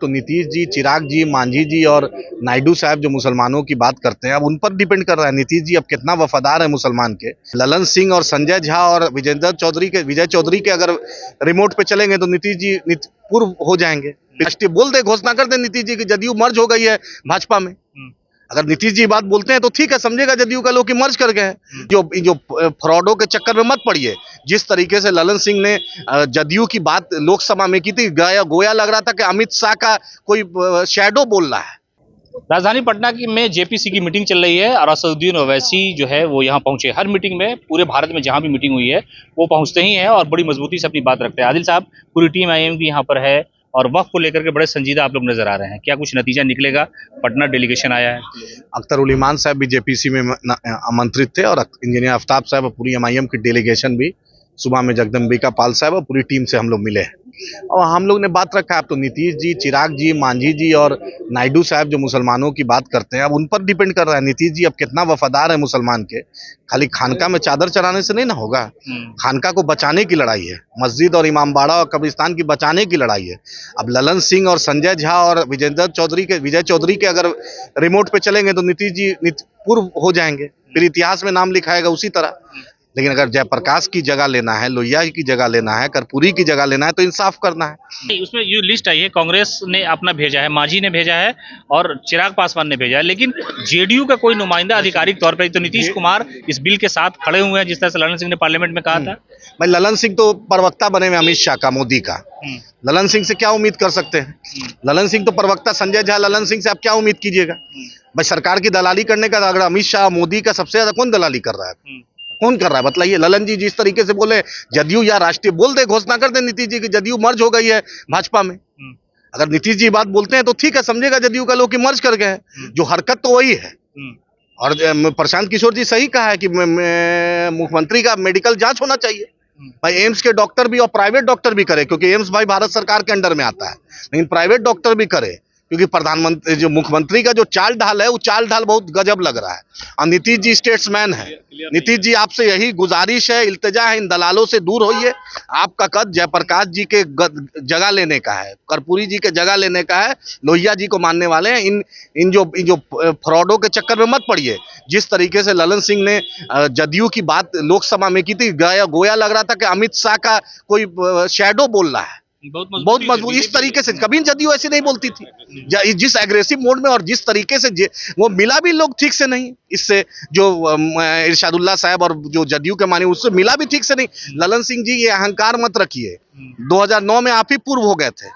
तो नीतीश जी, चिराग जी, मांझी जी और नायडू साहब जो मुसलमानों की बात करते हैं, अब उन पर डिपेंड कर रहा है नीतीश जी अब कितना वफादार है मुसलमान के। ललन सिंह और संजय झा और विजय चौधरी के अगर रिमोट पे चलेंगे तो नीतीश जी पूर्व हो जाएंगे। राष्ट्रीय बोल दे, घोषणा कर दे नीतीश जी की जदयू मर्ज हो गई है भाजपा में। अगर नीतीश जी बात बोलते हैं तो ठीक है, समझेगा जदयू का लोग कि मर्ज कर गए हैं। जो फ्रॉडों के चक्कर में मत पड़िए। जिस तरीके से ललन सिंह ने जदयू की बात लोकसभा में की थी, गोया लग रहा था कि अमित शाह का कोई शैडो बोल रहा है। राजधानी पटना की में जेपीसी की मीटिंग चल रही है और असदुद्दीन ओवैसी जो है वो यहाँ पहुंचे। हर मीटिंग में पूरे भारत में जहां भी मीटिंग हुई है वो पहुंचते ही हैं और बड़ी मजबूती से अपनी बात रखते हैं। आदिल साहब, पूरी टीम आईएम की यहाँ पर है और वक्त को लेकर के बड़े संजीदा आप लोग नजर आ रहे हैं। क्या कुछ नतीजा निकलेगा? पटना डेलीगेशन आया है। अख्तर उल इमान साहब भी जेपीसी में आमंत्रित थे और इंजीनियर आफ्ताब साहब और पूरी एमआईएम की डेलीगेशन भी सुबह में जगदम्बिका पाल साहब और पूरी टीम से हम लोग मिले हैं और हम लोग ने बात रखा है। अब तो नीतीश जी, चिराग जी, मांझी जी और नायडू साहब जो मुसलमानों की बात करते हैं, अब उन पर डिपेंड कर रहा है नीतीश जी अब कितना वफादार है मुसलमान के। खाली खानका में चादर चढ़ाने से नहीं ना होगा। खानका को बचाने की लड़ाई है, मस्जिद और इमामबाड़ा और कब्रिस्तान की बचाने की लड़ाई है। अब ललन सिंह और संजय झा और विजय चौधरी के अगर रिमोट पे चलेंगे तो नीतीश जी पूर्व हो जाएंगे, फिर इतिहास में नाम लिखाएगा उसी तरह। लेकिन अगर जयप्रकाश की जगह लेना है, लोहिया की जगह लेना है, कर्पूरी की जगह लेना है तो इंसाफ करना है। उसमें जो लिस्ट आई है, कांग्रेस ने अपना भेजा है, मांझी ने भेजा है और चिराग पासवान ने भेजा है, लेकिन जेडीयू का कोई नुमाइंदा आधिकारिक तौर पर, तो नीतीश कुमार इस बिल के साथ खड़े हुए हैं जिस तरह से ललन सिंह ने पार्लियामेंट में कहा था। भाई ललन सिंह तो प्रवक्ता बने हुए अमित शाह का, मोदी का। ललन सिंह से क्या उम्मीद कर सकते हैं? ललन सिंह तो प्रवक्ता, संजय झा ललन सिंह से आप क्या उम्मीद कीजिएगा? भाई सरकार की दलाली करने का अगर अमित शाह मोदी का सबसे ज्यादा कौन दलाली कर रहा है? कौन कर रहा है बताइए? ललन जी जिस तरीके से बोले, जदयू या राष्ट्रीय बोल दे, घोषणा कर दे नीतीश जी की जदयू मर्ज हो गई है भाजपा में। अगर नीतीश जी बात बोलते हैं तो ठीक है, समझेगा जदयू का लोग कि मर्ज कर गए हैं। जो हरकत तो वही है। और प्रशांत किशोर जी सही कहा है कि मुख्यमंत्री का मेडिकल जांच होना चाहिए। भाई एम्स के डॉक्टर भी और प्राइवेट डॉक्टर भी करे, क्योंकि एम्स भाई भारत सरकार के अंडर में आता है, लेकिन प्राइवेट डॉक्टर भी करे, क्योंकि प्रधानमंत्री जो मुख्यमंत्री का जो चाल ढाल है वो चाल ढाल बहुत गजब लग रहा है। और नीतीश जी स्टेट्समैन है। नीतीश जी आपसे यही गुजारिश है, इल्तिजा है, इन दलालों से दूर होइए। आपका कद जयप्रकाश जी के जगह लेने का है, कर्पूरी जी के जगह लेने का है, लोहिया जी को मानने वाले हैं। इन जो फ्रॉडों के चक्कर में मत पड़िए। जिस तरीके से ललन सिंह ने जदयू की बात लोकसभा में की थी, गोया लग रहा था कि अमित शाह का कोई शैडो बोल रहा है। बहुत मजबूत इस तरीके से कभी जदयू ऐसी नहीं बोलती थी, जिस एग्रेसिव मोड में और जिस तरीके से वो मिला भी लोग ठीक से नहीं। इससे जो इरशादुल्लाह साहब और जो जदयू के माने उससे मिला भी ठीक से नहीं। ललन सिंह जी ये अहंकार मत रखिए। 2009 में आप ही पूर्व हो गए थे,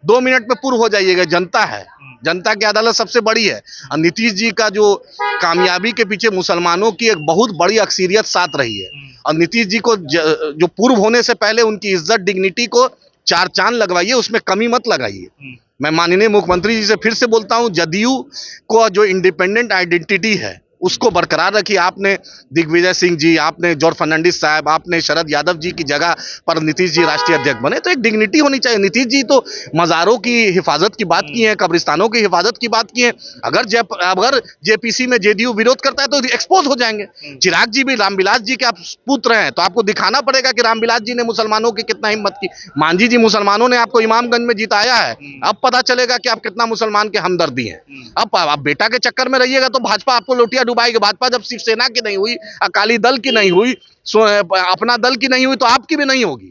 2 मिनट में पूर्व हो जाइएगा। जनता है, जनता की अदालत सबसे बड़ी है। और नीतीश जी का जो कामयाबी के पीछे मुसलमानों की एक बहुत बड़ी अक्सरियत साथ रही है। और नीतीश जी को जो पूर्व होने से पहले उनकी इज्जत डिग्निटी को 4 चांद लगवाइए, उसमें कमी मत लगाइए। मैं माननीय मुख्यमंत्री जी से फिर से बोलता हूं, जदयू को जो इंडिपेंडेंट आइडेंटिटी है उसको बरकरार रखिए। आपने दिग्विजय सिंह जी, आपने जॉर्ज फर्नांडिस साहब, आपने शरद यादव जी की जगह पर नीतीश जी राष्ट्रीय अध्यक्ष बने, तो एक डिग्निटी होनी चाहिए। नीतीश जी तो मज़ारों की हिफाजत की बात की है, कब्रिस्तानों की हिफाजत की बात की है। अगर जेपीसी में जेडीयू विरोध करता है तो एक्सपोज हो जाएंगे। चिराग जी भी रामविलास जी के आप पुत्र हैं, तो आपको दिखाना पड़ेगा कि रामविलास जी ने मुसलमानों की कितना हिम्मत की। मांझी जी, मुसलमानों ने आपको इमामगंज में जिताया है, अब पता चलेगा कि आप कितना मुसलमान के हमदर्दी हैं। अब आप बेटा के चक्कर में रहिएगा तो भाजपा आपको लोटिया डुबाएगी। भाजपा जब शिवसेना की नहीं हुई, अकाली दल की नहीं हुई, अपना दल की नहीं हुई, तो आपकी भी नहीं होगी,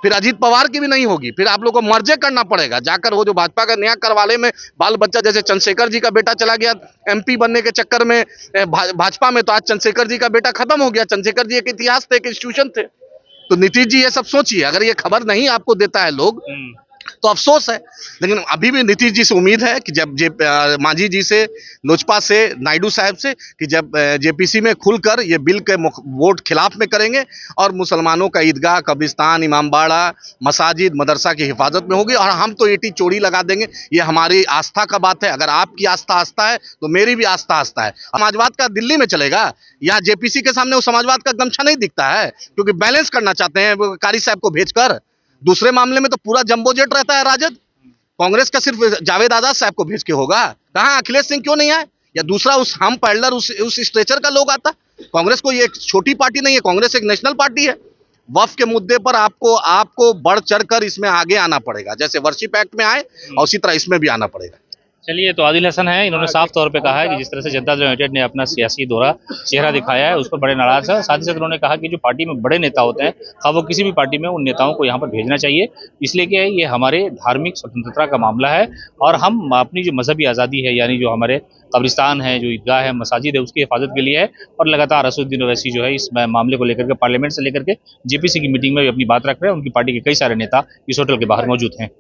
फिर अजीत पवार की भी नहीं होगी। फिर आप लोगों को मर्जे करना पड़ेगा जाकर। वो जो भाजपा का नया करवाले में बाल बच्चा, जैसे चंद्रशेखर जी का बेटा चला गया एमपी बनने के चक्कर में भाजपा में, तो आज चंद्रशेखर जी का बेटा खत्म हो गया। चंद्रशेखर जी एक इतिहास थे, एक इंस्टीट्यूशन थे। तो नीतीश जी ये सब सोचिए। अगर ये खबर नहीं आपको देता है लोग तो अफसोस है, लेकिन अभी भी नीतीश जी से उम्मीद है कि जब मांझी जी से, लोजपा से, नायडू साहब से, कि जब जेपीसी में खुलकर ये बिल के वोट खिलाफ में करेंगे और मुसलमानों का ईदगाह, कब्रिस्तान, इमामबाड़ा, मसाजिद, मदरसा की हिफाजत में होगी। और हम तो एटी चोरी लगा देंगे। ये हमारी आस्था का बात है। अगर आपकी आस्था आस्था है तो मेरी भी आस्था आस्था है। समाजवाद का दिल्ली में चलेगा या जेपीसी के सामने वो समाजवाद का गमछा नहीं दिखता है, क्योंकि बैलेंस करना चाहते हैं कारी साहब को भेजकर। दूसरे मामले में तो पूरा जंबो जेट रहता है राजद। कांग्रेस का सिर्फ जावेद आजाद साहब को भेज के होगा। कहां अखिलेश सिंह क्यों नहीं आए? या दूसरा उस हम पैडलर उस स्ट्रेचर का लोग आता। कांग्रेस को ये एक छोटी पार्टी नहीं है, कांग्रेस एक नेशनल पार्टी है। वक्फ के मुद्दे पर आपको बढ़ चढ़कर इसमें आगे आना पड़ेगा, जैसे वर्शिप एक्ट में आए और उसी तरह इसमें भी आना पड़ेगा। चलिए, तो आदिल हसन है, इन्होंने साफ तौर पे कहा है कि जिस तरह से जनता दल यूनाइटेड ने अपना सियासी चेहरा दिखाया है, उस पर बड़े नाराज है। साथ ही साथ उन्होंने कहा कि जो पार्टी में बड़े नेता होते हैं, खा वो किसी भी पार्टी में, उन नेताओं को यहाँ पर भेजना चाहिए, इसलिए कि ये हमारे धार्मिक स्वतंत्रता का मामला है और हम अपनी जो मजहबी आज़ादी है, यानी जो हमारे कब्रिस्तान है, जो ईदगाह है, मसाजिद है, उसकी हिफाजत के लिए है। और लगातार असदुद्दीन ओवैसी जो है इस मामले को लेकर के पार्लियामेंट से लेकर के जेपीसी की मीटिंग में भी अपनी बात रख रहे हैं। उनकी पार्टी के कई सारे नेता इस होटल के बाहर मौजूद हैं।